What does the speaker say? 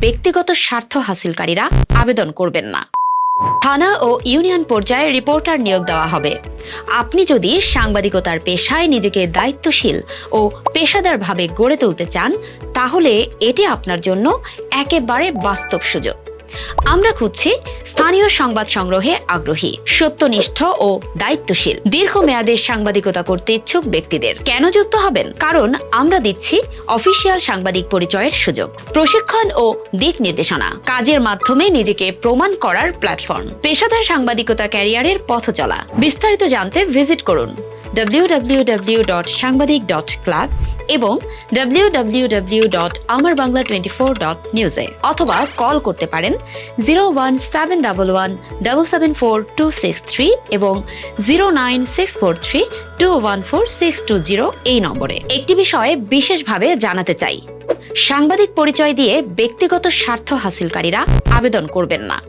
ব্যক্তিগত স্বার্থ হাসিলকারীরা আবেদন করবেন না। থানা ও ইউনিয়ন পর্যায়ে রিপোর্টার নিয়োগ দেওয়া হবে। আপনি যদি সাংবাদিকতার পেশায় নিজেকে দায়িত্বশীল ও পেশাদারভাবে গড়ে তুলতে চান, তাহলে এটি আপনার জন্য একেবারে বাস্তব সুযোগ। আমরা খুঁজছি স্থানীয় সংবাদ সংগ্রহে আগ্রহী, সত্যনিষ্ঠ ও দায়িত্বশীল দীর্ঘমেয়াদের সাংবাদিকতা করতে ইচ্ছুক ব্যক্তিদের। কেন যুক্ত হবেন? কারণ আমরা দিচ্ছি অফিসিয়াল সাংবাদিক পরিচয়ের সুযোগ, প্রশিক্ষণ ও দিক নির্দেশনা, কাজের মাধ্যমে নিজেকে প্রমাণ করার প্ল্যাটফর্ম, পেশাদার সাংবাদিকতা ক্যারিয়ারের পথ চলা। বিস্তারিত জানতে ভিজিট করুন www.সাংবাদিক.club এবং www.amarbangla24.news অথবা কল করতে পারেন 01711774263 এবং 09643214620 এই নম্বরে। একটি বিষয়ে বিশেষভাবে জানাতে চাই, সাংবাদিক পরিচয় দিয়ে ব্যক্তিগত স্বার্থ হাসিলকারীরা আবেদন করবেন না।